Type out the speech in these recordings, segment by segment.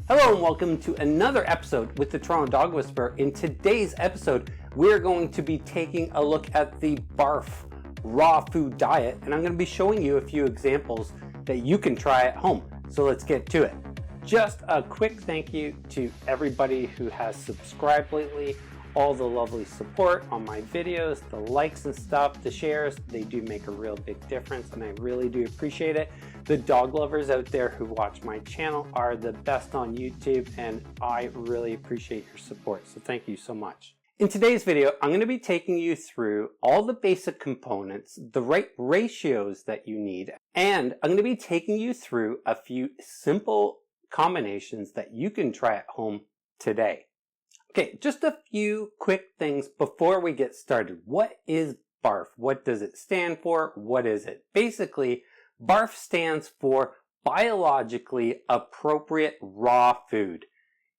Hello and welcome to another episode with the Toronto Dog Whisperer. In today's episode, we're going to be taking a look at the Barf raw food diet, and I'm going to be showing you a few examples that you can try at home. So let's get to it. Just a quick thank you to everybody who has subscribed lately, all the lovely support on my videos, the likes and stuff, the shares, they do make a real big difference and I really do appreciate it. The dog lovers out there who watch my channel are the best on YouTube and I really appreciate your support, so thank you so much. In today's video, I'm going to be taking you through all the basic components, the right ratios that you need, and I'm going to be taking you through a few simple combinations that you can try at home today. Okay, just a few quick things before we get started. What is Barf? What does it stand for? What is it? Basically, Barf stands for biologically appropriate raw food.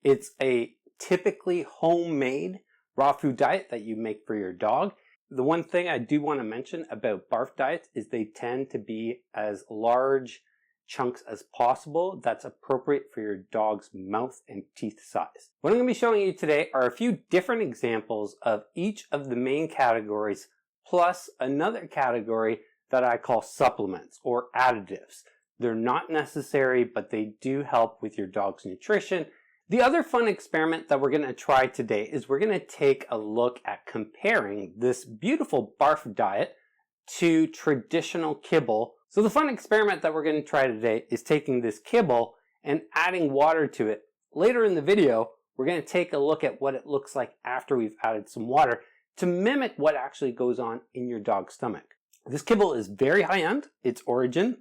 It's a typically homemade raw food diet that you make for your dog. The one thing I do want to mention about Barf diets is they tend to be as large chunks as possible that's appropriate for your dog's mouth and teeth size. What I'm going to be showing you today are a few different examples of each of the main categories plus another category that I call supplements or additives. They're not necessary, but they do help with your dog's nutrition. The other fun experiment that we're going to try today is we're going to take a look at comparing this beautiful Barf diet to traditional kibble. So the fun experiment that we're going to try today is taking this kibble and adding water to it. Later in the video, we're going to take a look at what it looks like after we've added some water to mimic what actually goes on in your dog's stomach. This kibble is very high-end. It's Origin,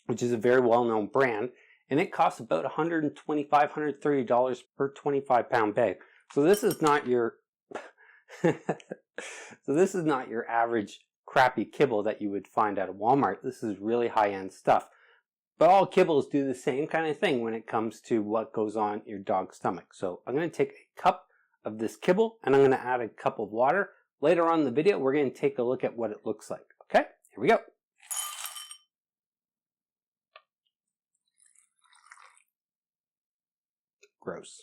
which is a very well-known brand, and it costs about $125, $130 per 25-pound bag. So this is not your average crappy kibble that you would find at a Walmart. This is really high-end stuff. But all kibbles do the same kind of thing when it comes to what goes on your dog's stomach. So I'm going to take a cup of this kibble and I'm going to add a cup of water. Later on in the video, we're going to take a look at what it looks like. Okay, here we go. Gross.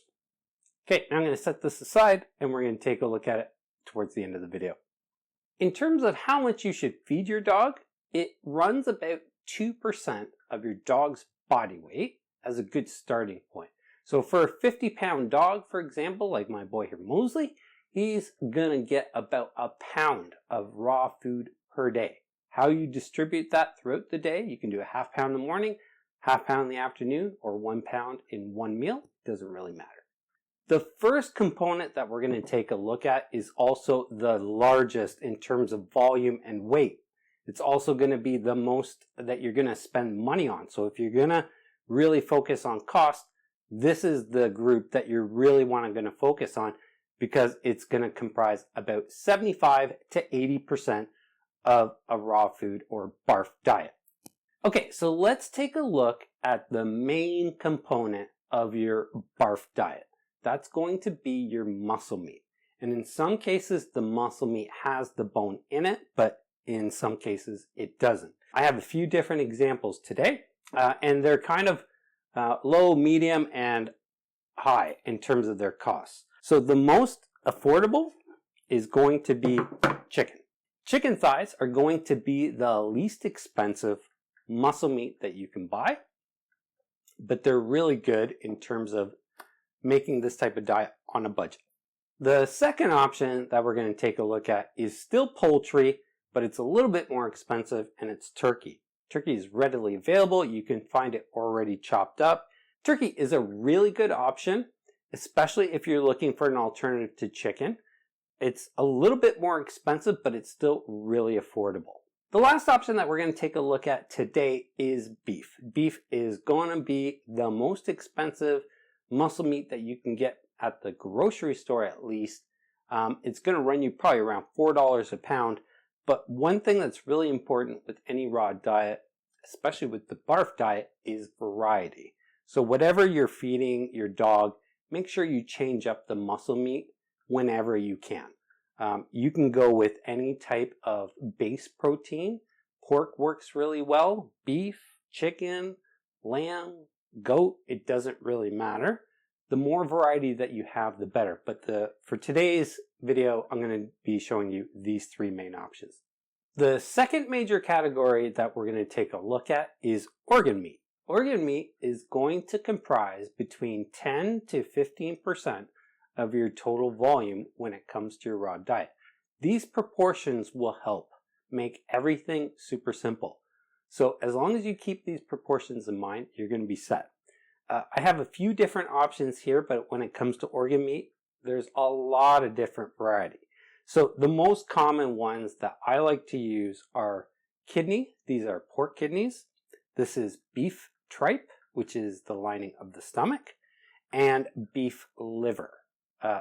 Okay, now I'm going to set this aside and we're going to take a look at it towards the end of the video. In terms of how much you should feed your dog, it runs about 2% of your dog's body weight as a good starting point. So for a 50-pound dog, for example, like my boy here, Mosley, he's going to get about a pound of raw food per day. How you distribute that throughout the day, you can do a half pound in the morning, half pound in the afternoon, or 1 pound in one meal. Doesn't really matter. The first component that we're going to take a look at is also the largest in terms of volume and weight. It's also going to be the most that you're going to spend money on. So if you're going to really focus on cost, this is the group that you're really going to focus on because it's going to comprise about 75 to 80% of a raw food or Barf diet. Okay, so let's take a look at the main component of your Barf diet. That's going to be your muscle meat. And in some cases, the muscle meat has the bone in it, but in some cases, it doesn't. I have a few different examples today, and they're kind of low, medium, and high in terms of their costs. So the most affordable is going to be chicken. Chicken thighs are going to be the least expensive muscle meat that you can buy, but they're really good in terms of making this type of diet on a budget. The second option that we're going to take a look at is still poultry, but it's a little bit more expensive, and it's turkey. Turkey is readily available. You can find it already chopped up. Turkey is a really good option, especially if you're looking for an alternative to chicken. It's a little bit more expensive, but it's still really affordable. The last option that we're going to take a look at today is beef. Beef is going to be the most expensive muscle meat that you can get at the grocery store at least. It's going to run you probably around $4 a pound. But one thing that's really important with any raw diet, especially with the Barf diet, is variety. So whatever you're feeding your dog, make sure you change up the muscle meat whenever you can. You can go with any type of base protein. Pork works really well. Beef, chicken, lamb, goat, it doesn't really matter. The more variety that you have, the better. But for today's video, I'm going to be showing you these three main options. The second major category that we're going to take a look at is organ meat. Organ meat is going to comprise between 10 to 15% of your total volume when it comes to your raw diet. These proportions will help make everything super simple. So as long as you keep these proportions in mind, you're going to be set. I have a few different options here, but when it comes to organ meat, there's a lot of different variety. So the most common ones that I like to use are kidney. These are pork kidneys. This is beef tripe, which is the lining of the stomach, and beef liver.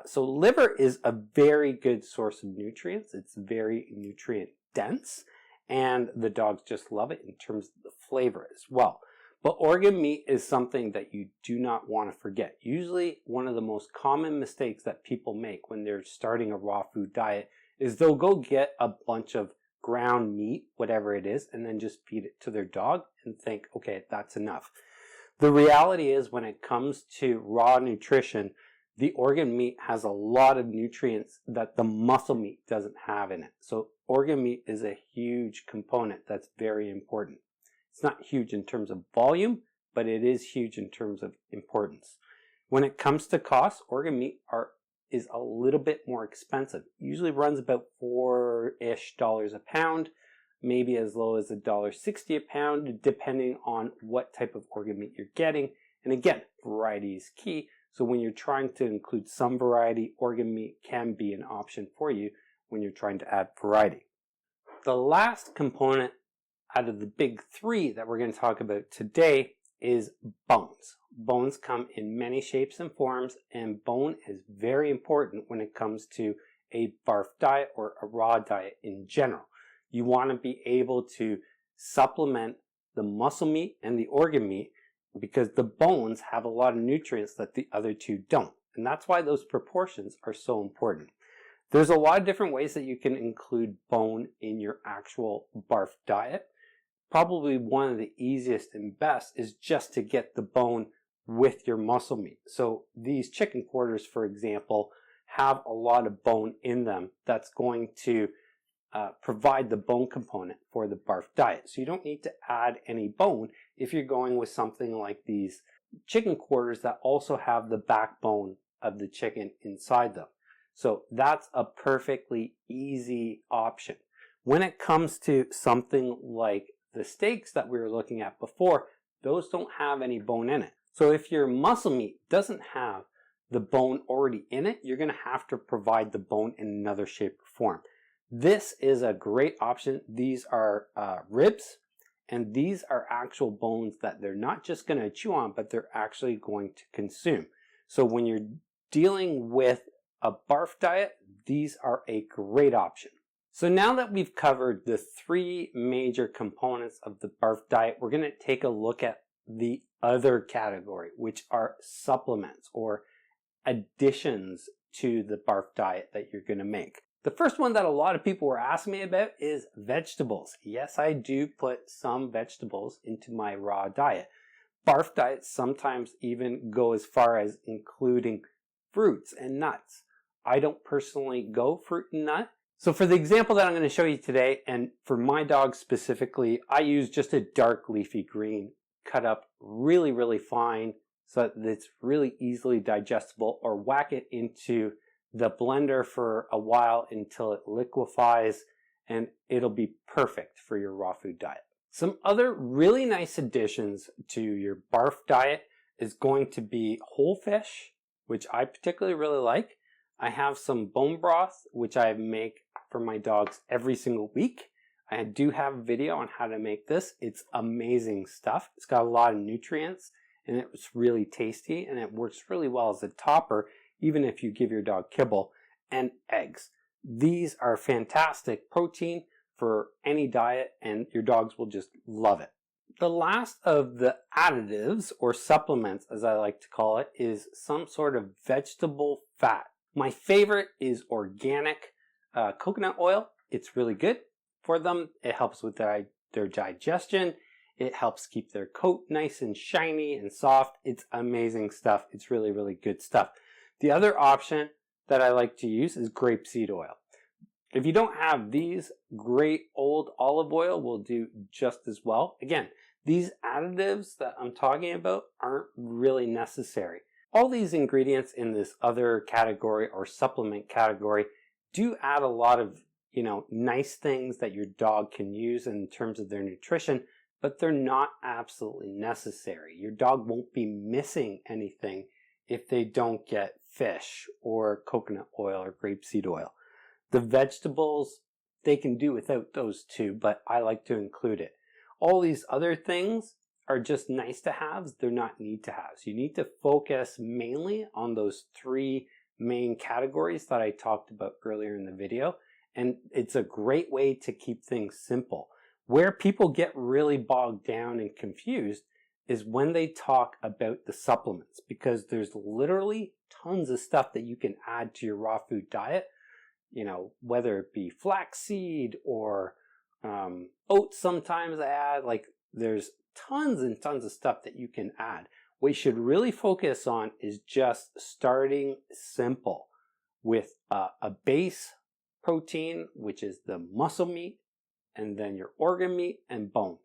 So liver is a very good source of nutrients. It's very nutrient dense, and the dogs just love it in terms of the flavor as well. But organ meat is something that you do not want to forget. Usually one of the most common mistakes that people make when they're starting a raw food diet is they'll go get a bunch of ground meat, whatever it is, and then just feed it to their dog and think, okay, that's enough. The reality is when it comes to raw nutrition, the organ meat has a lot of nutrients that the muscle meat doesn't have in it. So organ meat is a huge component that's very important. It's not huge in terms of volume, but it is huge in terms of importance. When it comes to cost, organ meat is a little bit more expensive. Usually runs about $4-ish a pound, maybe as low as $1.60 a pound, depending on what type of organ meat you're getting. And again, variety is key. So when you're trying to include some variety, organ meat can be an option for you when you're trying to add variety. The last component out of the big three that we're going to talk about today is bones. Bones come in many shapes and forms, and bone is very important when it comes to a barf diet or a raw diet in general. You want to be able to supplement the muscle meat and the organ meat because the bones have a lot of nutrients that the other two don't. And that's why those proportions are so important. There's a lot of different ways that you can include bone in your actual barf diet. Probably one of the easiest and best is just to get the bone with your muscle meat. So these chicken quarters, for example, have a lot of bone in them that's going to provide the bone component for the barf diet. So you don't need to add any bone if you're going with something like these chicken quarters that also have the backbone of the chicken inside them. So that's a perfectly easy option. When it comes to something like the steaks that we were looking at before, those don't have any bone in it. So if your muscle meat doesn't have the bone already in it, you're going to have to provide the bone in another shape or form. This is a great option. These are ribs, and these are actual bones that they're not just going to chew on, but they're actually going to consume. So when you're dealing with a barf diet, these are a great option. So now that we've covered the three major components of the barf diet, we're going to take a look at the other category, which are supplements or additions to the barf diet that you're going to make. The first one that a lot of people were asking me about is vegetables. Yes, I do put some vegetables into my raw diet. Barf diets sometimes even go as far as including fruits and nuts. I don't personally go fruit and nut. So for the example that I'm going to show you today, and for my dog specifically, I use just a dark leafy green cut up really, really fine so that it's really easily digestible, or whack it into the blender for a while until it liquefies, and it'll be perfect for your raw food diet. Some other really nice additions to your barf diet is going to be whole fish, which I particularly really like. I have some bone broth, which I make for my dogs every single week. I do have a video on how to make this. It's amazing stuff. It's got a lot of nutrients, and it's really tasty, and it works really well as a topper, even if you give your dog kibble. And eggs. These are fantastic protein for any diet, and your dogs will just love it. The last of the additives, or supplements as I like to call it, is some sort of vegetable fat. My favorite is organic coconut oil. It's really good for them. It helps with their digestion. It helps keep their coat nice and shiny and soft. It's amazing stuff. It's really, really good stuff. The other option that I like to use is grapeseed oil. If you don't have these, great old olive oil will do just as well. Again, these additives that I'm talking about aren't really necessary. All these ingredients in this other category or supplement category do add a lot of, nice things that your dog can use in terms of their nutrition, but they're not absolutely necessary. Your dog won't be missing anything if they don't get fish or coconut oil or grapeseed oil. The vegetables, they can do without those two, but I like to include it. All these other things are just nice to haves. They're not need to haves. You need to focus mainly on those three main categories that I talked about earlier in the video. And it's a great way to keep things simple. Where people get really bogged down and confused is when they talk about the supplements, because there's literally tons of stuff that you can add to your raw food diet, whether it be flaxseed or oats sometimes I add. Like, there's tons and tons of stuff that you can add. What you should really focus on is just starting simple with a base protein, which is the muscle meat, and then your organ meat and bone.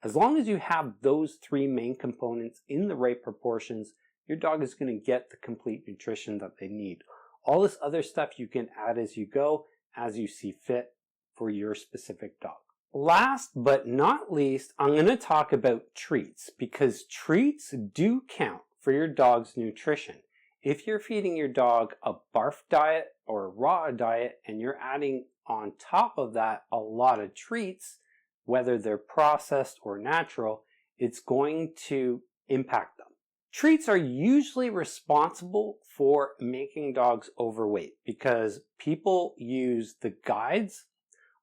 As long as you have those three main components in the right proportions, your dog is going to get the complete nutrition that they need. All this other stuff you can add as you go, as you see fit for your specific dog. Last but not least, I'm going to talk about treats, because treats do count for your dog's nutrition. If you're feeding your dog a barf diet or a raw diet and you're adding on top of that a lot of treats, whether they're processed or natural, it's going to impact them. Treats are usually responsible for making dogs overweight because people use the guides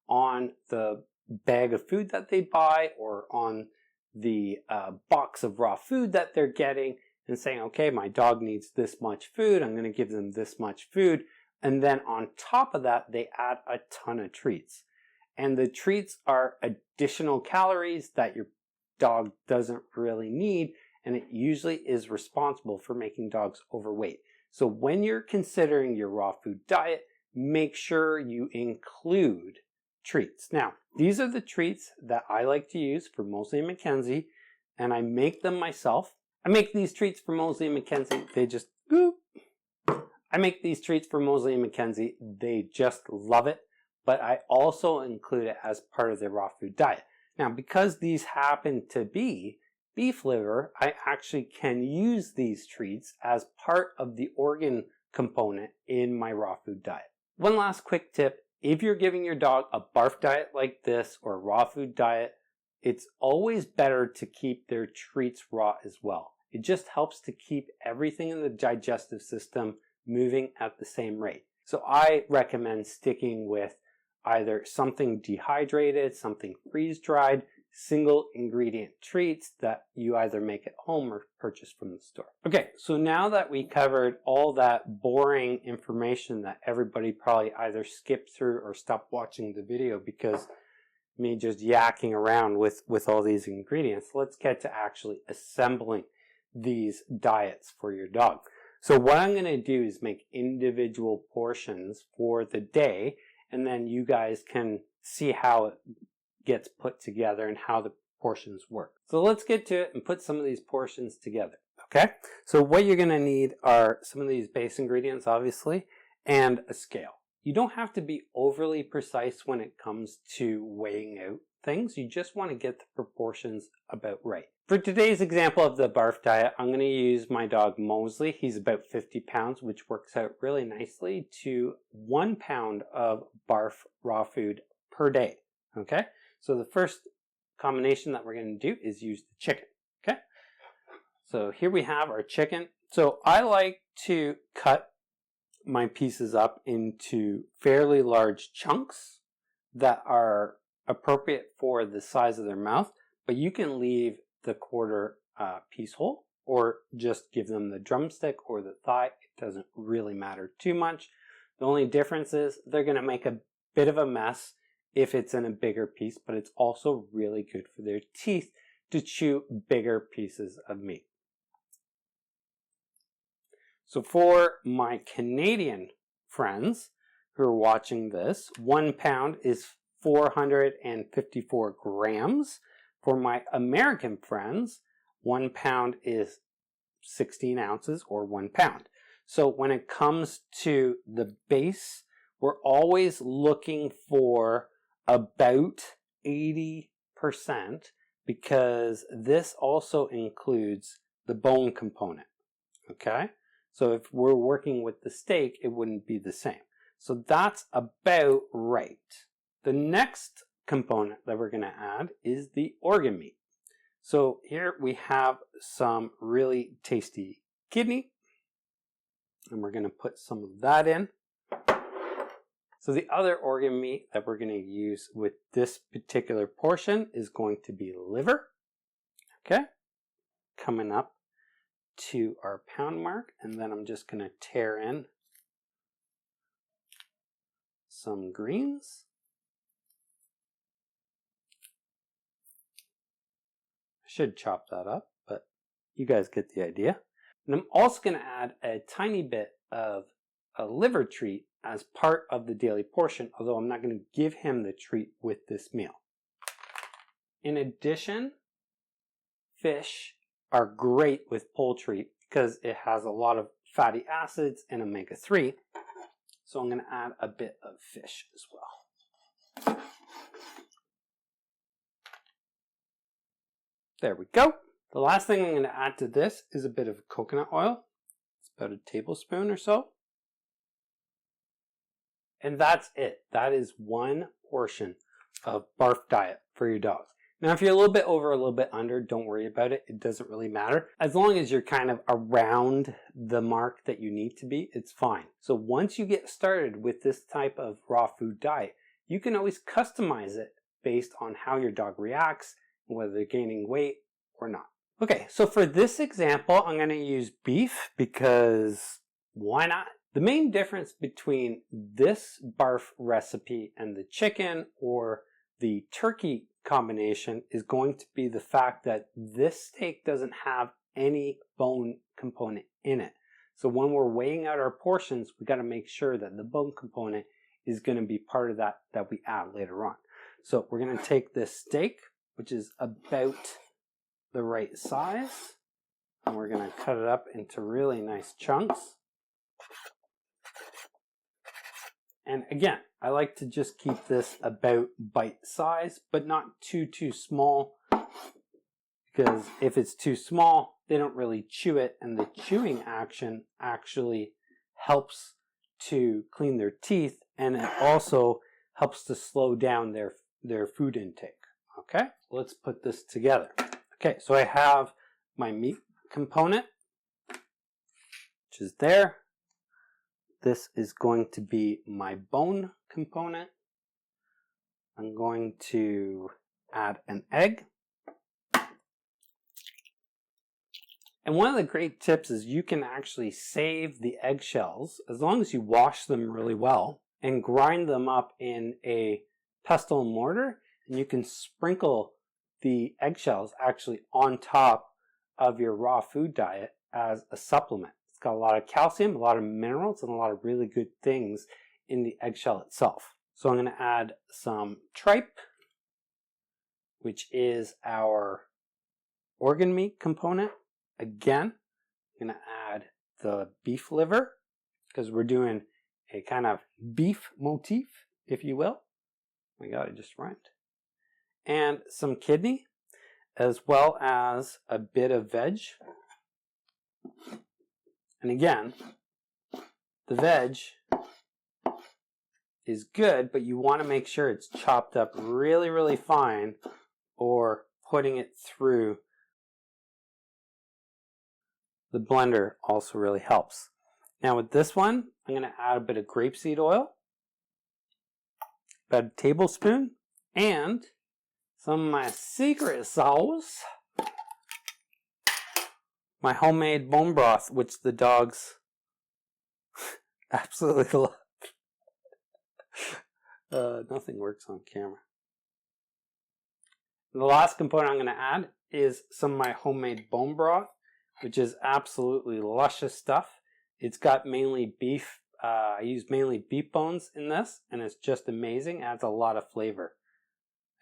on the bag of food that they buy or on the box of raw food that they're getting and saying, okay, my dog needs this much food, I'm going to give them this much food. And then on top of that, they add a ton of treats. And the treats are additional calories that your dog doesn't really need, and it usually is responsible for making dogs overweight. So when you're considering your raw food diet, make sure you include treats. Now, these are the treats that I like to use for Mosley and Mackenzie, and I make them myself. I make these treats for Mosley and Mackenzie. I make these treats for Mosley and Mackenzie. They just love it, but I also include it as part of their raw food diet. Now, because these happen to be beef liver, I actually can use these treats as part of the organ component in my raw food diet. One last quick tip. If you're giving your dog a barf diet like this or a raw food diet, it's always better to keep their treats raw as well. It just helps to keep everything in the digestive system moving at the same rate. So I recommend sticking with either something dehydrated, something freeze-dried, single ingredient treats that you either make at home or purchase from the store. Okay, so now that we covered all that boring information that everybody probably either skipped through or stopped watching the video because me just yakking around with all these ingredients, let's get to actually assembling these diets for your dog. So what I'm going to do is make individual portions for the day, and then you guys can see how it gets put together and how the portions work. So let's get to it and put some of these portions together. Okay? So what you're going to need are some of these base ingredients, obviously, and a scale. You don't have to be overly precise when it comes to weighing out things. You just want to get the proportions about right. For today's example of the barf diet, I'm going to use my dog Mosley. He's about 50 pounds, which works out really nicely to 1 pound of barf raw food per day. Okay? So the first combination that we're going to do is use the chicken. Okay? So here we have our chicken. So I like to cut my pieces up into fairly large chunks that are appropriate for the size of their mouth, but you can leave the quarter piece whole or just give them the drumstick or the thigh. It doesn't really matter too much. The only difference is they're going to make a bit of a mess if it's in a bigger piece, but it's also really good for their teeth to chew bigger pieces of meat. So for my Canadian friends who are watching this, 1 pound is 454 grams. For my American friends, 1 pound is 16 ounces or 1 pound. So when it comes to the base, we're always looking for about 80% because this also includes the bone component, okay? So if we're working with the steak, it wouldn't be the same. So that's about right. The next component that we're going to add is the organ meat. So here we have some really tasty kidney, and we're going to put some of that in. So the other organ meat that we're going to use with this particular portion is going to be liver. Okay, coming up to our pound mark, and then I'm just going to tear in some greens. I should chop that up, but you guys get the idea. And I'm also going to add a tiny bit of a liver treat as part of the daily portion, although I'm not going to give him the treat with this meal. In addition, fish are great with poultry because it has a lot of fatty acids and omega-3. So I'm going to add a bit of fish as well. There we go. The last thing I'm going to add to this is a bit of coconut oil. It's about a tablespoon or so. And that's it. That is 1 portion of Barf diet for your dog. Now, if you're a little bit over, a little bit under, don't worry about it. It doesn't really matter. As long as you're kind of around the mark that you need to be, it's fine. So once you get started with this type of raw food diet, you can always customize it based on how your dog reacts, whether they're gaining weight or not. Okay, so for this example, I'm going to use beef because why not? The main difference between this Barf recipe and the chicken or the turkey combination is going to be the fact that this steak doesn't have any bone component in it. So when we're weighing out our portions, we got to make sure that the bone component is going to be part of that we add later on. So we're going to take this steak, which is about the right size, and we're going to cut it up into really nice chunks. And again, I like to just keep this about bite size, but not too small, because if it's too small, they don't really chew it, and the chewing action actually helps to clean their teeth, and it also helps to slow down their food intake. Okay, let's put this together. Okay, so I have my meat component, which is there. This is going to be my bone component. I'm going to add an egg. And one of the great tips is you can actually save the eggshells as long as you wash them really well and grind them up in a pestle and mortar, and you can sprinkle the eggshells actually on top of your raw food diet as a supplement. It's got a lot of calcium, a lot of minerals, and a lot of really good things in the eggshell itself. So I'm going to add some tripe, which is our organ meat component. Again, I'm going to add the beef liver because we're doing a kind of beef motif, if you will. Oh my God, it just rhymed. And some kidney, as well as a bit of veg. And again, the veg is good, but you want to make sure it's chopped up really, really fine, or putting it through the blender also really helps. Now with this one, I'm going to add a bit of grapeseed oil, about a tablespoon, and some of my secret sauce, my homemade bone broth, which the dogs absolutely love. Nothing works on camera. The last component I'm going to add is some of my homemade bone broth, which is absolutely luscious stuff. It's got mainly beef. I use mainly beef bones in this, and it's just amazing. Adds a lot of flavor.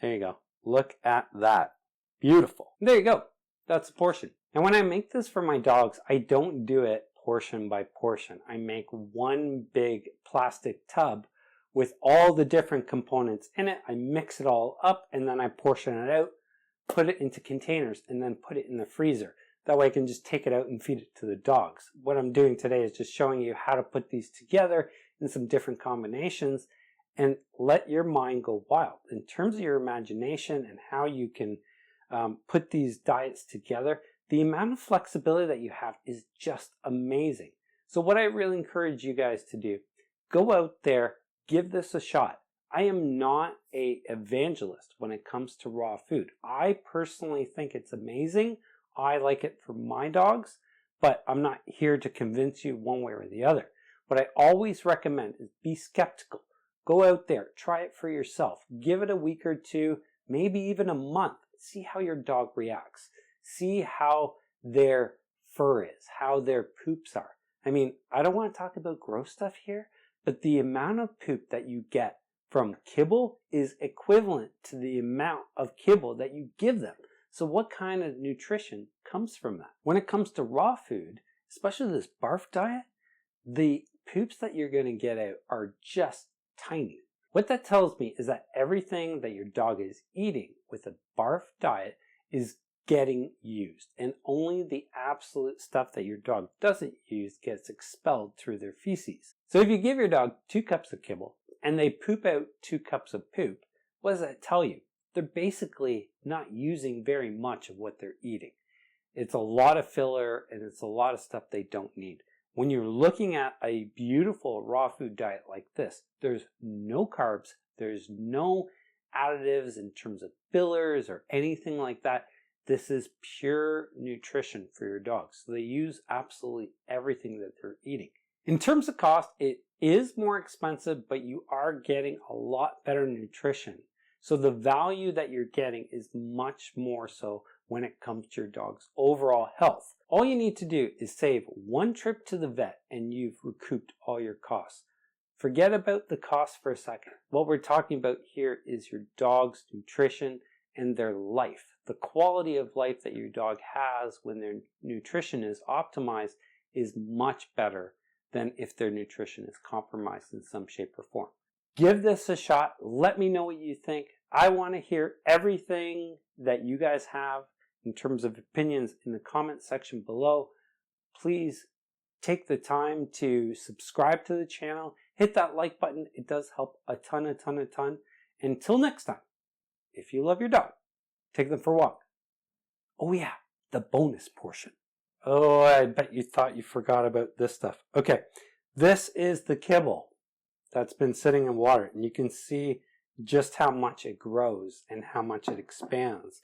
There you go. Look at that. Beautiful. There you go. That's a portion. And when I make this for my dogs, I don't do it portion by portion. I make one big plastic tub with all the different components in it. I mix it all up, and then I portion it out, put it into containers, and then put it in the freezer. That way I can just take it out and feed it to the dogs. What I'm doing today is just showing you how to put these together in some different combinations and let your mind go wild. In terms of your imagination and how you can put these diets together, the amount of flexibility that you have is just amazing. So what I really encourage you guys to do, go out there, give this a shot. I am not an evangelist when it comes to raw food. I personally think it's amazing. I like it for my dogs, but I'm not here to convince you one way or the other. What I always recommend is be skeptical. Go out there, try it for yourself. Give it a week or two, maybe even a month. See how your dog reacts. See how their fur is, how their poops are. I mean, I don't want to talk about gross stuff here, but the amount of poop that you get from kibble is equivalent to the amount of kibble that you give them. So what kind of nutrition comes from that? When it comes to raw food, especially this barf diet, the poops that you're going to get out are just tiny. What that tells me is that everything that your dog is eating with a barf diet is getting used, and only the absolute stuff that your dog doesn't use gets expelled through their feces. So if you give your dog 2 cups of kibble and they poop out 2 cups of poop, what does that tell you? They're basically not using very much of what they're eating. It's a lot of filler and it's a lot of stuff they don't need. When you're looking at a beautiful raw food diet like this, there's no carbs, there's no additives in terms of fillers or anything like that. This is pure nutrition for your dogs. So they use absolutely everything that they're eating. In terms of cost, it is more expensive, but you are getting a lot better nutrition. So the value that you're getting is much more so when it comes to your dog's overall health. All you need to do is save one trip to the vet and you've recouped all your costs. Forget about the cost for a second. What we're talking about here is your dog's nutrition and their life. The quality of life that your dog has when their nutrition is optimized is much better than if their nutrition is compromised in some shape or form. Give this a shot. Let me know what you think. I want to hear everything that you guys have in terms of opinions in the comment section below. Please take the time to subscribe to the channel. Hit that like button. It does help a ton. Until next time, if you love your dog, take them for a walk. Oh yeah, the bonus portion. Oh, I bet you thought you forgot about this stuff. Okay, this is the kibble that's been sitting in water, and you can see just how much it grows and how much it expands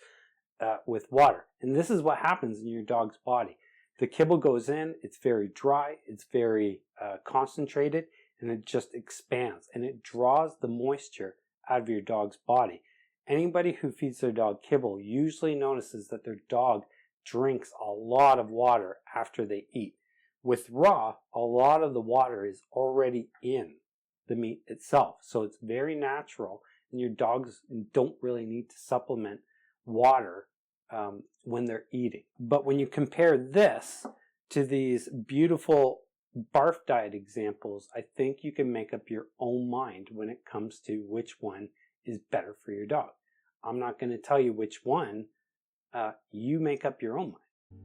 with water. And this is what happens in your dog's body. The kibble goes in, it's very dry, it's very concentrated, and it just expands, and it draws the moisture out of your dog's body. Anybody who feeds their dog kibble usually notices that their dog drinks a lot of water after they eat. With raw, a lot of the water is already in the meat itself. So it's very natural, and your dogs don't really need to supplement water when they're eating. But when you compare this to these beautiful barf diet examples, I think you can make up your own mind when it comes to which one is better for your dog. I'm not going to tell you which one. You make up your own mind.